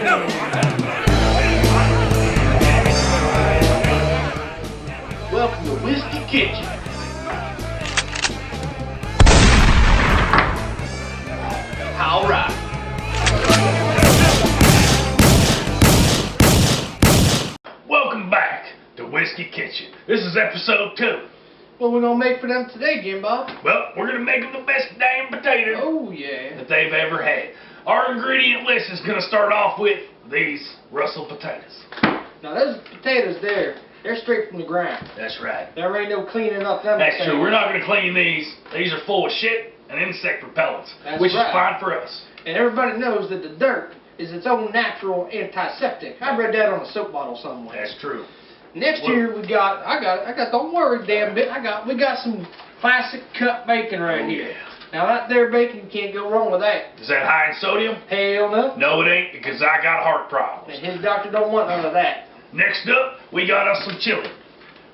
Welcome to Whiskey Kitchen. All right. Welcome back to Whiskey Kitchen. This is episode 2. What we gonna make for them today, Jim Bob? Well, we're gonna make them the best damn potato Oh yeah. that they've ever had. Our ingredient list is gonna start off with these Russell potatoes. Now those potatoes there, they're straight from the ground. That's right. There ain't no cleaning up them That's potatoes. true. We're not gonna clean these. These are full of shit and insect repellents, That's which right. is fine for us. And everybody knows that the dirt is its own natural antiseptic. I read that on a soap bottle somewhere. That's true. Next year we got, don't worry, damn bit, we got some classic cut bacon right here. Yeah. Now that there bacon, you can't go wrong with that. Is that high in sodium? Hell no. No, it ain't, because I got heart problems. And his doctor don't want none of that. Next up, we got us some chili.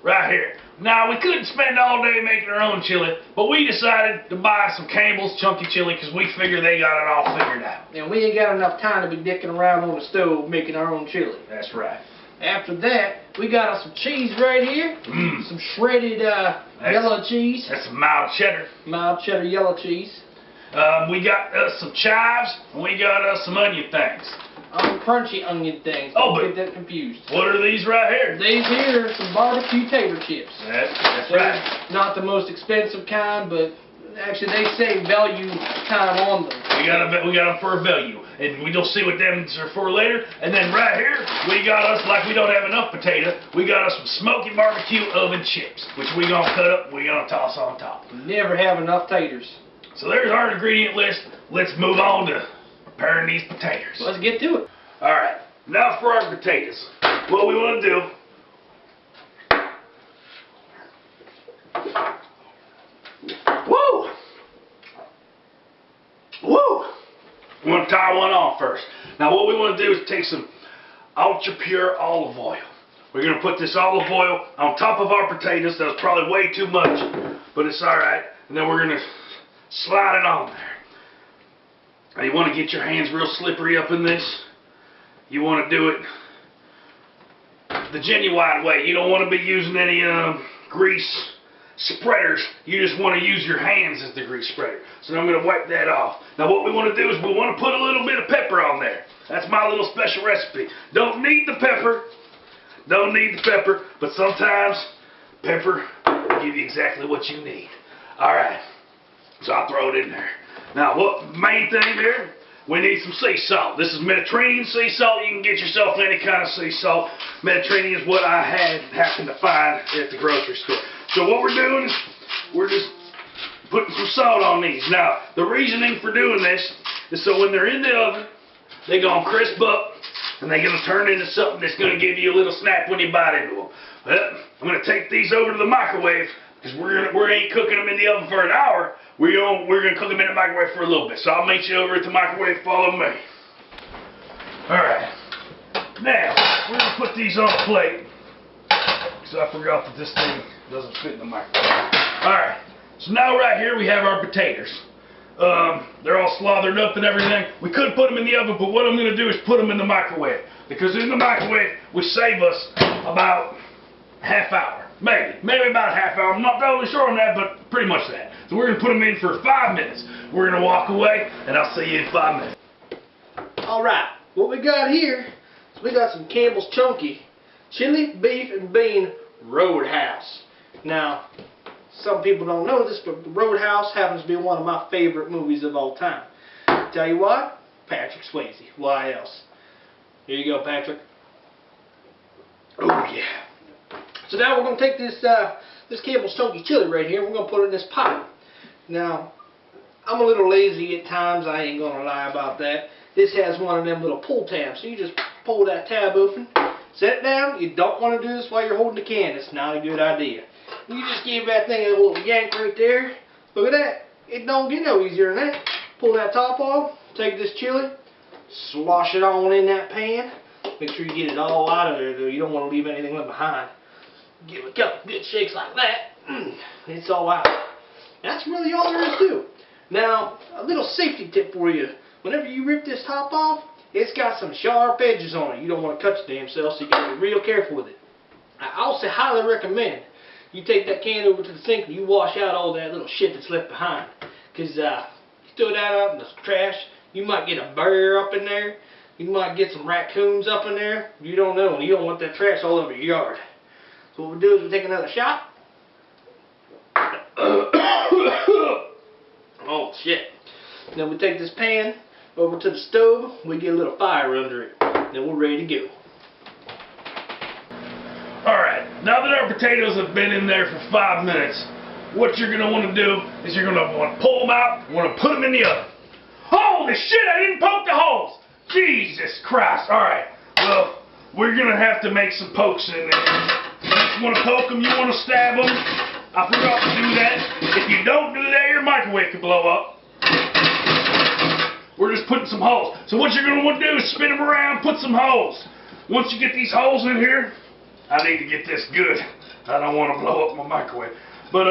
Right here. Now, we couldn't spend all day making our own chili, but we decided to buy some Campbell's Chunky Chili because we figure they got it all figured out. And we ain't got enough time to be dicking around on the stove making our own chili. That's right. After that, we got us some cheese right here. Some shredded yellow cheese. That's some mild cheddar. Mild cheddar yellow cheese. We got us some chives, and we got us some onion things. Crunchy onion things. Oh, Don't but get that confused. what are these right here? These here are some barbecue tater chips. That's They're right. not the most expensive kind, but actually they say value kind on them. We got them for a value, and we'll see what them are for later. And then right here, we got us, like we don't have enough potato, we got us some smoky barbecue oven chips, which we gonna cut up, we gonna toss on top. Never have enough taters. So there's our ingredient list. Let's move on to preparing these potatoes. Let's get to it. All right, now for our potatoes. What we want to do. Woo! Woo! We want to tie one off first. Now what we want to do is take some ultra pure olive oil. We're going to put this olive oil on top of our potatoes. That was probably way too much, but it's alright. And then we're going to slide it on there. Now you want to get your hands real slippery up in this. You want to do it the genuine way. You don't want to be using any grease spreaders. You just want to use your hands as the grease spreader. So now I'm going to wipe that off. Now what we want to do is we want to put a little bit of pepper on there. That's my little special recipe. Don't need the pepper. Don't need the pepper. But sometimes pepper will give you exactly what you need. Alright. So I'll throw it in there. Now what main thing here? We need some sea salt. This is Mediterranean sea salt. You can get yourself any kind of sea salt. Mediterranean is what I happened to find at the grocery store. So what we're doing is we're just putting some salt on these. Now, the reasoning for doing this is so when they're in the oven, they're going to crisp up and they're going to turn into something that's going to give you a little snap when you bite into them. Well, I'm going to take these over to the microwave because we ain't cooking them in the oven for an hour. We're going to cook them in the microwave for a little bit. So I'll meet you over at the microwave. Follow me. Alright. Now, we're going to put these on a plate. Because I forgot that this thing doesn't fit in the microwave. Alright. So now right here we have our potatoes. They're all slathered up and everything. We could put them in the oven, but what I'm going to do is put them in the microwave. Because in the microwave would save us about half hour. Maybe about a half hour. I'm not totally sure on that, but pretty much that. So we're going to put them in for 5 minutes. We're going to walk away, and I'll see you in 5 minutes. Alright, what we got here is we got some Campbell's Chunky Chili, Beef, and Bean Roadhouse. Now, some people don't know this, but Roadhouse happens to be one of my favorite movies of all time. Tell you what, Patrick Swayze. Why else? Here you go, Patrick. Oh, yeah. So now we're going to take this Campbell's Chunky Chili right here, and we're going to put it in this pot. Now, I'm a little lazy at times, I ain't going to lie about that. This has one of them little pull tabs, so you just pull that tab open, set it down. You don't want to do this while you're holding the can. It's not a good idea. You just give that thing a little yank right there. Look at that. It don't get no easier than that. Pull that top off, take this chili, slosh it on in that pan. Make sure you get it all out of there, though. You don't want to leave anything left behind. Give it a couple good shakes like that. It's all out. That's really all there is to it. Now, a little safety tip for you. Whenever you rip this top off, it's got some sharp edges on it. You don't want to cut your damn self, so you got to be real careful with it. I also highly recommend you take that can over to the sink and you wash out all that little shit that's left behind. Because you throw that out in the trash, you might get a bear up in there. You might get some raccoons up in there. You don't know, and you don't want that trash all over your yard. So what we do is we take another shot. Oh shit. Then we take this pan over to the stove. We get a little fire under it. Then we're ready to go. Alright, now that our potatoes have been in there for 5 minutes, what you're going to want to do is you're going to want to pull them out and want to put them in the oven. Holy shit, I didn't poke the holes! Jesus Christ. Alright, well, we're going to have to make some pokes in there. You want to poke them, you want to stab them. I forgot to do that. If you don't do that, your microwave could blow up. We're just putting some holes. So what you're going to want to do is spin them around, put some holes. Once you get these holes in here, I need to get this good. I don't want to blow up my microwave. But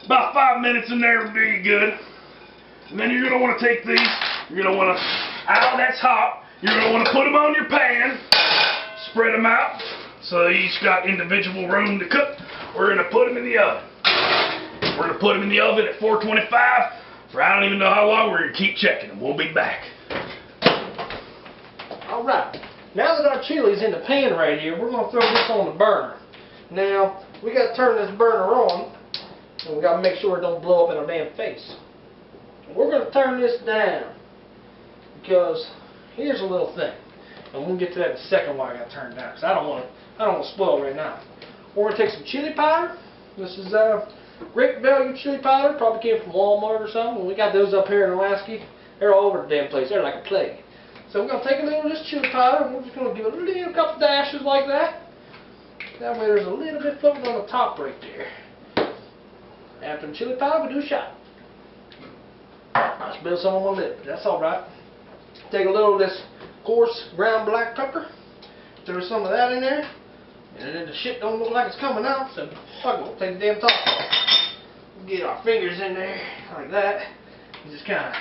about 5 minutes in there would be good. And then you're going to want to take these. You're going to want to, ow, that's hot. You're going to want to put them on your pan. Spread them out so they each got individual room to cook. We're going to put them in the oven. We're going to put them in the oven at 425 for I don't even know how long. We're going to keep checking them. We'll be back. Alright, now that our chili's in the pan right here, we're going to throw this on the burner. Now, we got to turn this burner on, and we got to make sure it don't blow up in our damn face. We're going to turn this down, because here's a little thing. And we'll get to that in a second why I got to turn it down, because I don't want to spoil it right now. We're going to take some chili powder. This is great value chili powder. Probably came from Walmart or something. We got those up here in Alaska. They're all over the damn place. They're like a plague. So we're going to take a little of this chili powder, and we're just going to give it a little couple dashes like that. That way there's a little bit floating on the top right there. After the chili powder, we do a shot. I spilled some on my lip, but that's alright. Take a little of this coarse ground black pepper. Throw some of that in there. And then the shit don't look like it's coming out, so fuck it, we'll take the damn top off. We'll get our fingers in there, like that. And just kind of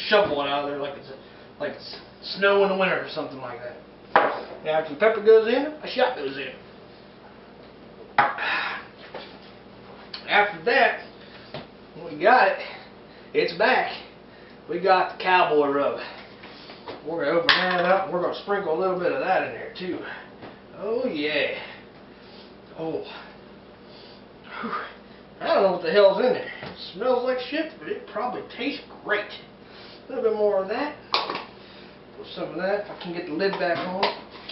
shovel it out of there like it's snow in the winter or something like that. Now after the pepper goes in, a shot goes in. After that, we got it. It's back. We got the cowboy rub. We're going to open that up and we're going to sprinkle a little bit of that in there too. Oh yeah. Oh. Whew. I don't know what the hell's in there. It smells like shit, but it probably tastes great. A little bit more of that. Put some of that. If I can get the lid back on.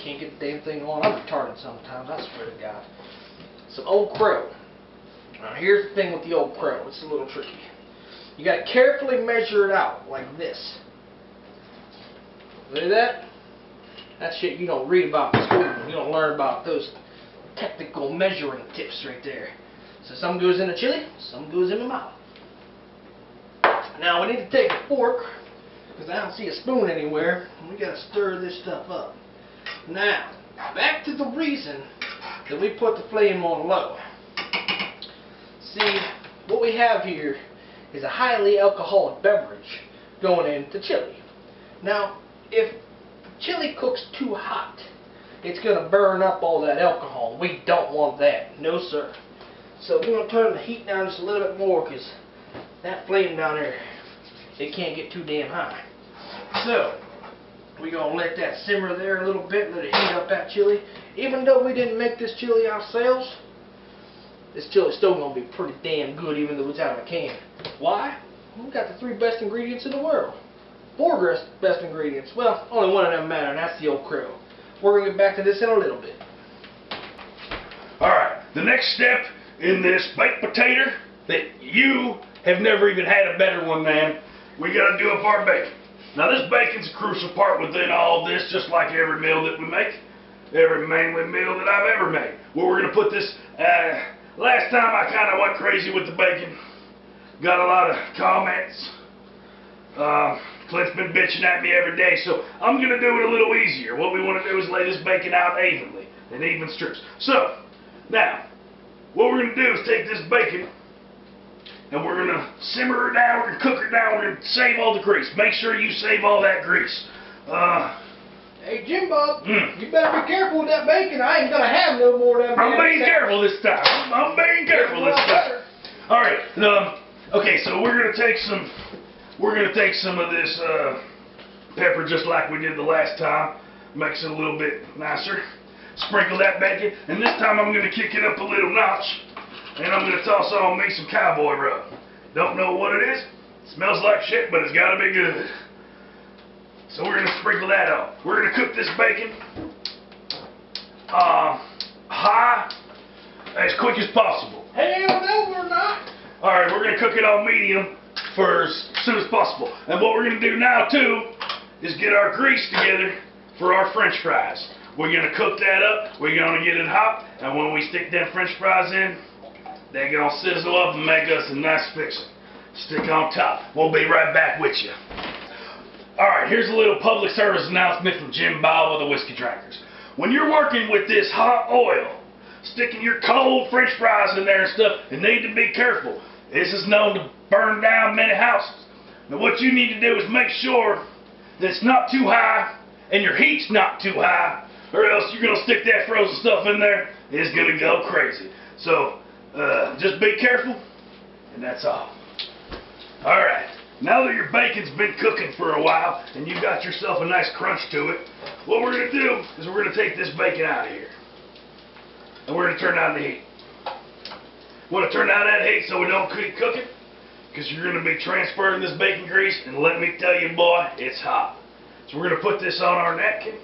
Can't get the damn thing on. I'm retarded sometimes, I swear to God. Some Old Crow. Now here's the thing with the Old Crow. It's a little tricky. You got to carefully measure it out like this. See that? That's shit you don't read about in school. You don't learn about those technical measuring tips right there. So some goes in the chili, some goes in the mouth. Now we need to take a fork, because I don't see a spoon anywhere, and we got to stir this stuff up. Now, back to the reason that we put the flame on low. See, what we have here is a highly alcoholic beverage going into chili. Now, if chili cooks too hot, it's going to burn up all that alcohol. We don't want that. No, sir. So we're going to turn the heat down just a little bit more, because that flame down there, it can't get too damn high. So, we're going to let that simmer there a little bit, let it heat up that chili. Even though we didn't make this chili ourselves, this chili's still going to be pretty damn good, even though it's out of a can. Why? We got the 3 best ingredients in the world. 4 best ingredients. Well, only one of them matter, and that's the Old Crow. We're going to get back to this in a little bit. Alright, the next step in this baked potato that you have never even had a better one, man. We got to do up our bacon. Now this bacon's a crucial part within all this, just like every meal that we make. Every mainly meal that I've ever made. Well, we're going to put this, last time I kind of went crazy with the bacon. Got a lot of comments. Clint's been bitching at me every day, so I'm going to do it a little easier. What we want to do is lay this bacon out evenly, in even strips. So, now, what we're going to do is take this bacon, and we're going to simmer her down, we're going to cook her down, we're going to save all the grease. Make sure you save all that grease. Hey, Jim Bob, Mm. you better be careful with that bacon. I ain't gonna have no more of that. I'm being careful this time. I'm being careful this time. All right. Okay, so we're gonna take some of this pepper just like we did the last time. Makes it a little bit nicer. Sprinkle that bacon, and this time I'm gonna kick it up a little notch, and I'm gonna toss on me some cowboy rub. Don't know what it is. It smells like shit, but it's gotta be good. So we're gonna sprinkle that on. We're gonna cook this bacon high as quick as possible. Hell no, we're not. Alright, we're going to cook it on medium for as soon as possible. And what we're going to do now, too, is get our grease together for our french fries. We're going to cook that up, we're going to get it hot, and when we stick them french fries in, they're going to sizzle up and make us a nice fixin'. Stick on top. We'll be right back with you. Alright, here's a little public service announcement from Jim Bob of the Whiskey Drinkers. When you're working with this hot oil, sticking your cold french fries in there and stuff, you need to be careful. This is known to burn down many houses. Now what you need to do is make sure that it's not too high and your heat's not too high, or else you're going to stick that frozen stuff in there, it's going to go crazy. So, just be careful, and that's all. Alright, now that your bacon's been cooking for a while, and you got yourself a nice crunch to it, what we're going to do is we're going to take this bacon out of here. And we're going to turn down the heat. We want to turn down that heat so we don't keep cooking, because you're going to be transferring this bacon grease, and let me tell you, boy, it's hot. So we're going to put this on our napkin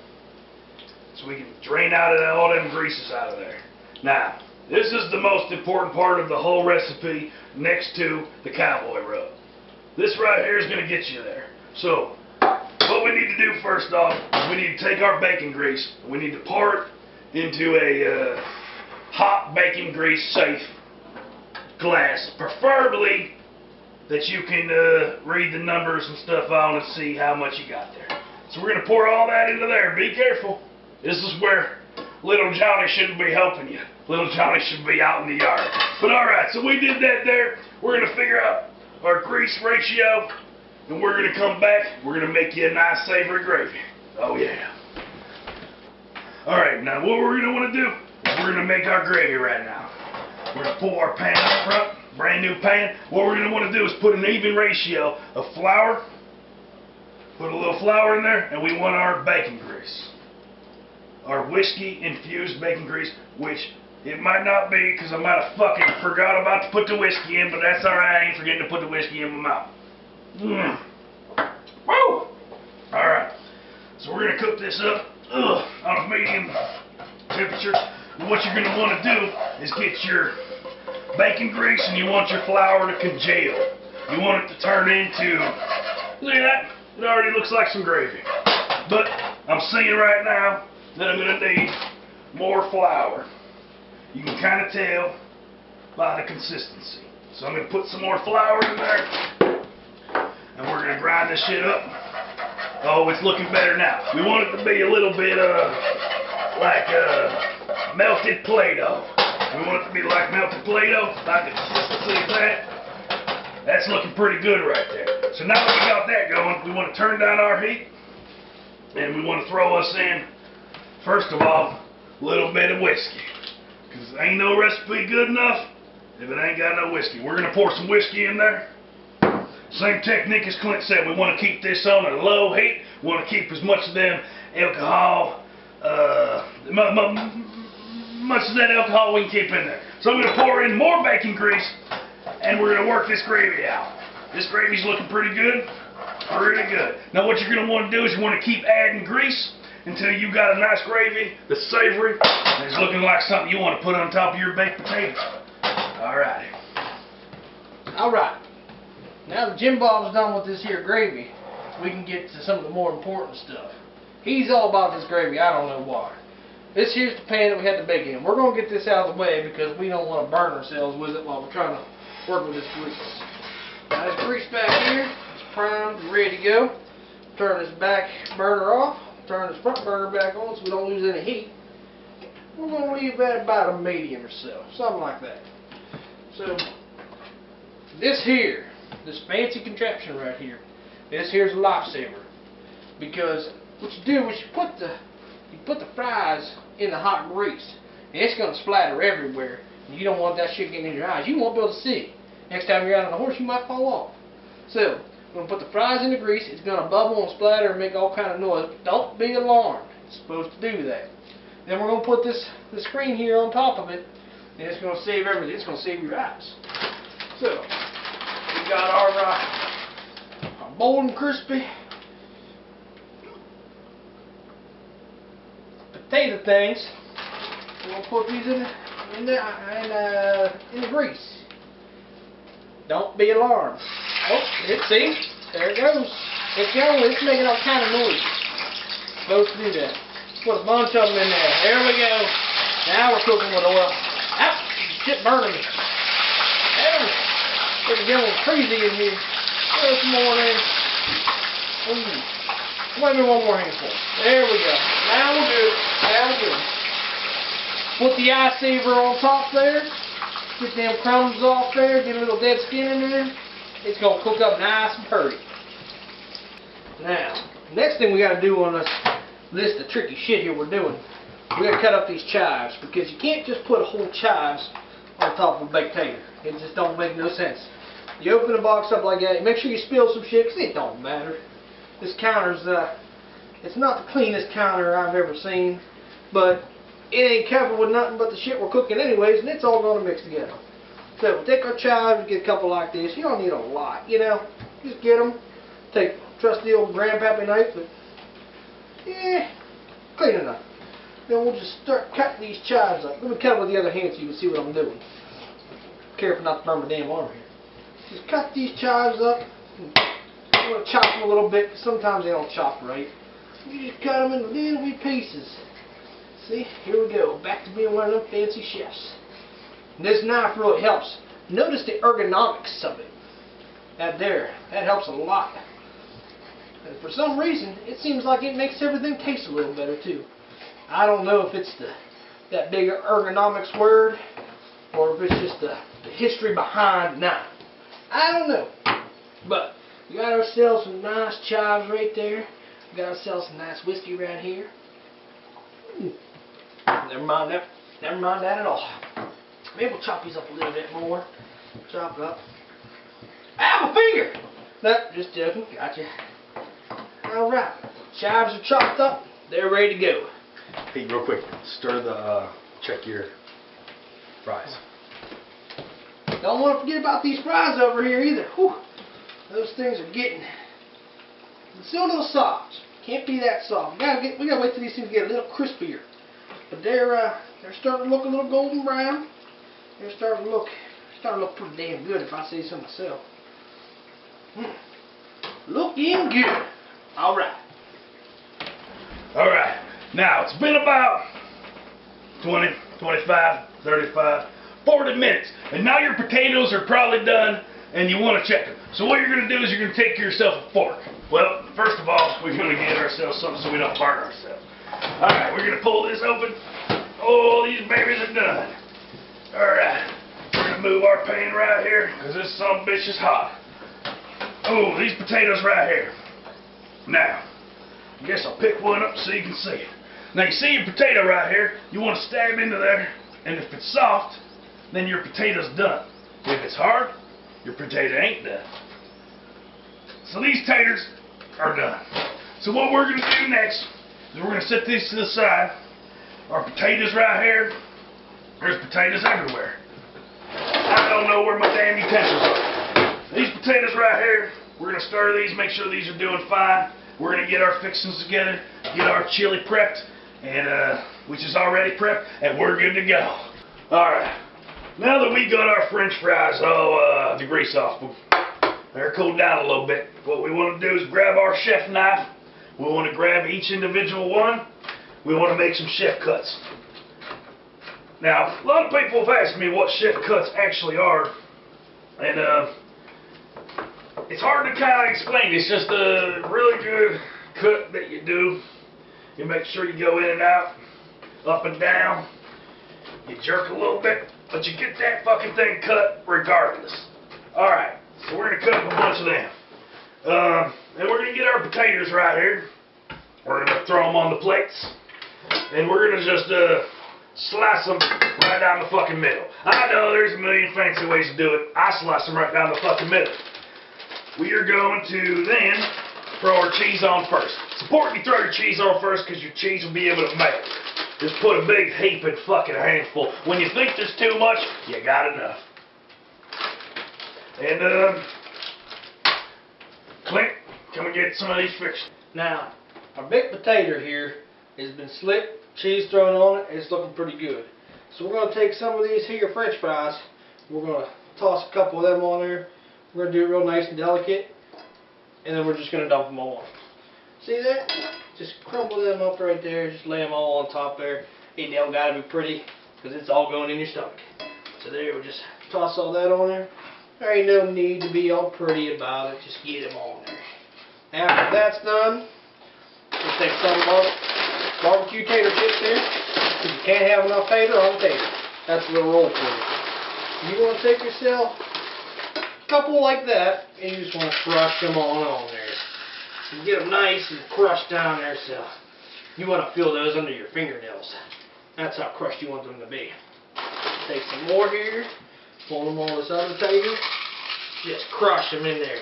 so we can drain out all them greases out of there. Now, this is the most important part of the whole recipe next to the cowboy rub. This right here is going to get you there. So, what we need to do first off is we need to take our bacon grease and we need to pour it into a hot bacon grease safe glass, preferably that you can read the numbers and stuff on and see how much you got there. So we're going to pour all that into there. Be careful. This is where little Johnny shouldn't be helping you. Little Johnny should be out in the yard. But alright, so we did that there. We're going to figure out our grease ratio, and we're going to come back. We're going to make you a nice savory gravy. Oh yeah. Alright, now what we're going to want to do is we're going to make our gravy right now. We're going to pull our pan up front, brand new pan. What we're going to want to do is put an even ratio of flour, put a little flour in there, and we want our bacon grease. Our whiskey infused bacon grease, which it might not be because I might have fucking forgot about to put the whiskey in, but that's alright, I ain't forgetting to put the whiskey in my mouth. Woo! Alright, so we're going to cook this up on a medium temperature. And what you're going to want to do is get your bacon grease and you want your flour to congeal. You want it to turn into, look at that, it already looks like some gravy. But I'm seeing right now that I'm going to need more flour. You can kind of tell by the consistency. So I'm going to put some more flour in there, and we're going to grind this shit up. Oh, it's looking better now. We want it to be a little bit like melted Play-Doh. We want it to be like melted Play-Doh, like the consistency of that. That's looking pretty good right there. So now that we got that going, we want to turn down our heat, and we want to throw us in, first of all, a little bit of whiskey. Because ain't no recipe good enough if it ain't got no whiskey. We're going to pour some whiskey in there. Same technique as Clint said. We want to keep this on a low heat. We want to keep as much of them alcohol, much of that alcohol we can keep in there. So I'm going to pour in more bacon grease, and we're going to work this gravy out. This gravy's looking pretty good. Pretty good. Now what you're going to want to do is you want to keep adding grease until you got a nice gravy that's savory and it's looking like something you want to put on top of your baked potatoes. Alrighty. Alright. Now that Jim Bob's done with this here gravy, we can get to some of the more important stuff. He's all about this gravy, I don't know why. This here's the pan that we had the bacon in. We're going to get this out of the way because we don't want to burn ourselves with it while we're trying to work with this grease. Now this grease back here is primed and ready to go. Turn this back burner off. Turn this front burner back on so we don't lose any heat. We're going to leave that about a medium or so. Something like that. So, this here, this fancy contraption right here, this here's a lifesaver. Because what you do is you put the fries in the hot grease, and it's gonna splatter everywhere. And you don't want that shit getting in your eyes. You won't be able to see. Next time you're out on a horse, you might fall off. So, we're gonna put the fries in the grease. It's gonna bubble and splatter and make all kind of noise. But don't be alarmed. It's supposed to do that. Then we're gonna put the screen here on top of it, and it's gonna save everything. It's gonna save your eyes. So, we got our bold and crispy potato things. We're gonna put these in the grease. Don't be alarmed. Oh, see? There it goes. It's going. It's making all kind of noises. Supposed to do that. Put a bunch of them in there. There we go. Now we're cooking with oil. Ow! Shit burning me. There we go. It's getting crazy in here. Throw some more in. Ooh. Maybe one more handful. There we go. Now we're good. Now we're good. Put the eye saver on top there. Get them crumbs off there. Get a little dead skin in there. It's going to cook up nice and pretty. Now, next thing we got to do on this list of tricky shit here we're doing, we got to cut up these chives, because you can't just put whole chives on top of a baked potato. It just don't make no sense. You open the box up like that, make sure you spill some shit, because it don't matter. This counter's, it's not the cleanest counter I've ever seen, but it ain't covered with nothing but the shit we're cooking anyways, and it's all going to mix together. So we'll take our chives, get a couple like this. You don't need a lot, you know. Just get them. Take trusty old grandpappy knife, but yeah, clean enough. Then we'll just start cutting these chives up. Let me cut it with the other hand so you can see what I'm doing. Careful not to burn my damn arm here. Just cut these chives up. I'm going to chop them a little bit, because sometimes they don't chop right. You just cut them in little wee pieces. See, here we go. Back to being one of them fancy chefs. And this knife really helps. Notice the ergonomics of it. That helps a lot. And for some reason, it seems like it makes everything taste a little better too. I don't know if it's that big ergonomics word, or if it's just the history behind the knife. I don't know. But we got ourselves some nice chives right there. We got ourselves some nice whiskey right here. Never mind that at all. Maybe we'll chop these up a little bit more. Chop it up. Ow, my finger! No, just joking. Gotcha. Alright. Chives are chopped up. They're ready to go. Hey, real quick. Stir the, check your fries. Don't want to forget about these fries over here either. Whew. Those things are getting still a little soft. Can't be that soft. We gotta wait till these things get a little crispier. But they're starting to look a little golden brown. They're starting to look pretty damn good, if I say so myself. Looking good. Alright. Alright. Now, it's been about 20, 25, 35, 40 minutes. And now your potatoes are probably done, and you want to check them. So what you're going to do is you're going to take yourself a fork. Well, first of all, we're going to get ourselves something so we don't burn ourselves. Alright, we're going to pull this open. Oh, these babies are done. Alright, we're going to move our pan right here, because this son of a bitch is hot. Oh, these potatoes right here. Now, I guess I'll pick one up so you can see it. Now, you see your potato right here, you want to stab into there, and if it's soft, then your potato's done. If it's hard, your potato ain't done. So these taters are done. So what we're going to do next is we're going to set these to the side. Our potatoes right here, there's potatoes everywhere. I don't know where my damn utensils are. These potatoes right here, we're going to stir these, make sure these are doing fine. We're going to get our fixings together, get our chili prepped, and which is already prepped, and we're good to go. Alright, now that we got our french fries all the grease off, they're cooled down a little bit. What we want to do is grab our chef knife. We want to grab each individual one. We want to make some chef cuts. Now, a lot of people have asked me what chef cuts actually are, and it's hard to kind of explain. It's just a really good cut that you do. You make sure you go in and out, up and down. You jerk a little bit, but you get that fucking thing cut regardless. Alright, so we're going to cut up a bunch of them. And we're going to get our potatoes right here. We're going to throw them on the plates. And we're going to just slice them right down the fucking middle. I know there's a million fancy ways to do it. I slice them right down the fucking middle. We are going to then throw our cheese on first. It's important you throw your cheese on first because your cheese will be able to melt. Just put a big heaping fucking handful. When you think there's too much, you got enough. And Clint, can we get some of these fixed? Now, our baked potato here has been slipped, cheese thrown on it, and it's looking pretty good. So we're going to take some of these here French fries. We're going to toss a couple of them on there. We're going to do it real nice and delicate. And then we're just going to dump them on. See that? Just crumble them up right there. Just lay them all on top there. Ain't they all got to be pretty because it's all going in your stomach. So there, we'll just toss all that on there. There ain't no need to be all pretty about it. Just get them on there. After that's done, we'll take some barbecue tater chips here. Because you can't have enough tater on the tater. That's a little roll for you. You want to take yourself a couple like that, and you just want to crush them on there. You get them nice and crushed down there, so you want to feel those under your fingernails. That's how crushed you want them to be. Take some more here, pull them on this other tater, just crush them in there.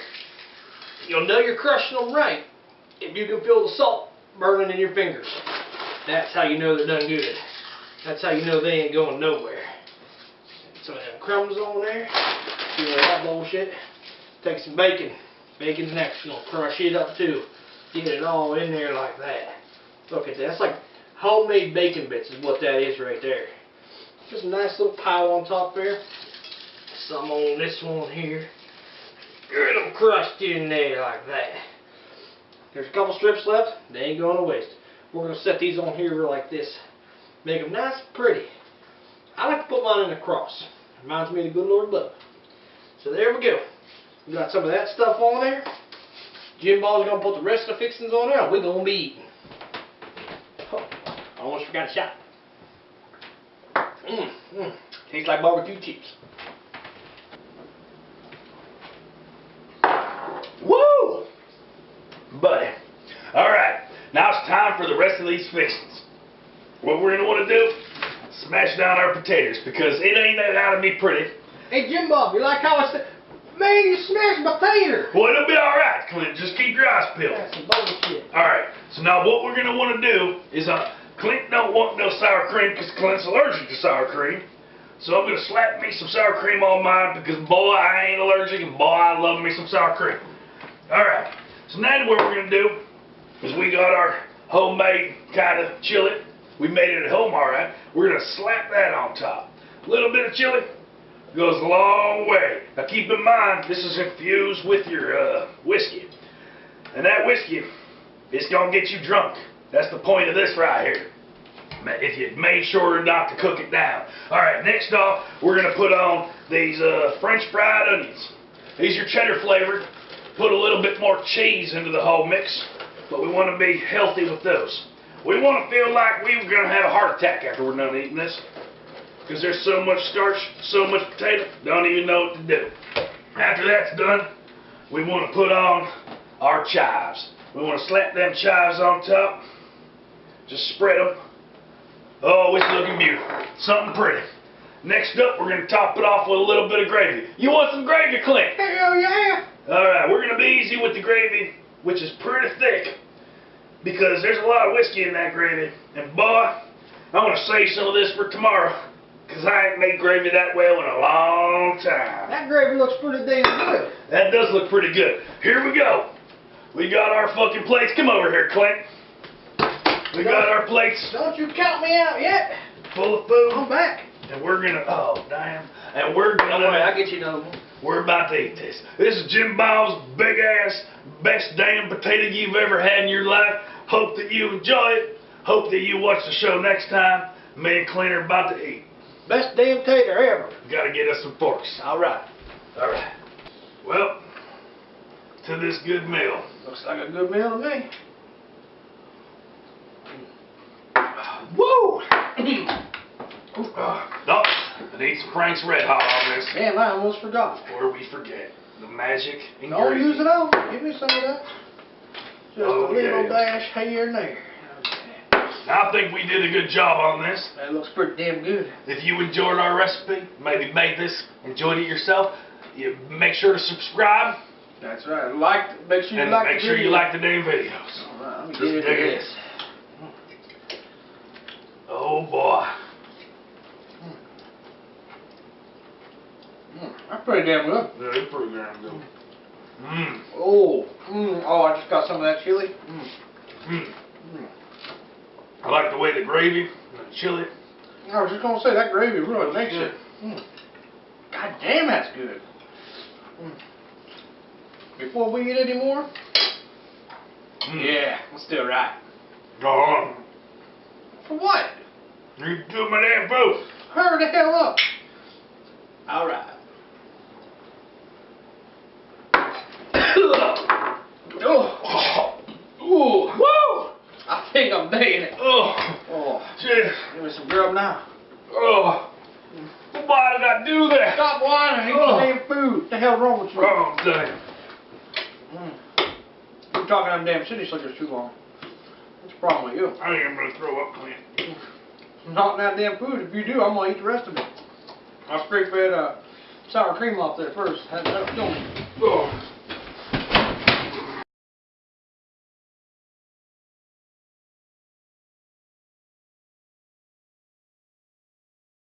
You'll know you're crushing them right if you can feel the salt burning in your fingers. That's how you know they're done good. That's how you know they ain't going nowhere. Some of them crumbs on there. Do all that bullshit. Take some bacon. Bacon's next. You're gonna crush it up too. Get it all in there like that. Look at that. That's like homemade bacon bits is what that is right there. Just a nice little pile on top there. Some on this one here. Get them crushed in there like that. There's a couple strips left. They ain't going to waste. We're going to set these on here like this. Make them nice and pretty. I like to put mine in a cross. Reminds me of the good Lord above. So there we go. We got some of that stuff on there. Jim Bob's going to put the rest of the fixings on there and we're going to be eating. Oh, I almost forgot a shot. Tastes like barbecue chips. Woo! Buddy. Alright, now it's time for the rest of these fixings. What we're going to want to do, smash down our potatoes because it ain't got to be pretty. Hey Jim Bob, you like how I said, man, you smashed my tater. Well, it'll be alright, Clint. Just keep your eyes peeled. That's some bullshit. Alright, so now what we're going to want to do is, Clint don't want no sour cream because Clint's allergic to sour cream. So I'm going to slap me some sour cream on mine because, boy, I ain't allergic and, boy, I love me some sour cream. Alright, so now what we're going to do is we got our homemade kind of chili. We made it at home, alright. We're going to slap that on top. A little bit of chili goes a long way. Now keep in mind, this is infused with your whiskey. And that whiskey, it's going to get you drunk. That's the point of this right here. If you made sure not to cook it down. Alright, next off, we're going to put on these French fried onions. These are cheddar flavored. Put a little bit more cheese into the whole mix. But we want to be healthy with those. We want to feel like we were going to have a heart attack after we're done eating this. Because there's so much starch, so much potato, don't even know what to do. After that's done, we want to put on our chives. We want to slap them chives on top. Just spread them. Oh, it's looking beautiful. Something pretty. Next up, we're going to top it off with a little bit of gravy. You want some gravy, Clint? Hell yeah! Alright, we're going to be easy with the gravy, which is pretty thick. Because there's a lot of whiskey in that gravy. And boy, I want to save some of this for tomorrow. Because I ain't made gravy that well in a long time. That gravy looks pretty damn good. That does look pretty good. Here we go. We got our fucking plates. Come over here, Clint. We got our plates. Don't you count me out yet. Full of food. I'm back. And we're gonna, oh damn. And we're gonna, Don't worry, I'll get you another one. We're about to eat this. This is Jim Bob's big ass, best damn potato you've ever had in your life. Hope that you enjoy it. Hope that you watch the show next time. Me and Clint are about to eat. Best damn tater ever. Gotta get us some forks. Alright. Alright. Well, to this good meal. Looks like a good meal to me. Woo! No, I need some Frank's Red Hot on this. Man, I almost forgot. Before we forget the magic ingredient. Don't use it all. Give me some of that. Just a little dash here and there. I think we did a good job on this. That looks pretty damn good. If you enjoyed our recipe, maybe made this, enjoyed it yourself, you make sure to subscribe. That's right. Make sure you and like make the sure video. you like the damn videos. All right, let me Just get into dig it. this. Oh boy. That's pretty damn good. Yeah, it's pretty damn good. Mmm. Oh, I just got some of that chili. I like the way the gravy and the chili. I was just gonna say that gravy really makes it. God damn, that's good. Before we eat any more, yeah, let's do it right. Go on. For what? You do my damn food. Hurry the hell up. All right. Ooh. Woo! I think I'm digging it. Oh, shit. Give me some grub now. Oh, why did I do that? Stop whining and eat the damn food. What the hell's wrong with you? Oh, damn. You're talking on damn city slickers too long. What's the problem with you? I think I'm going to throw up, Clint. Not that damn food. If you do, I'm going to eat the rest of it. I'll scrape that sour cream off there first. That'll kill me. Oh.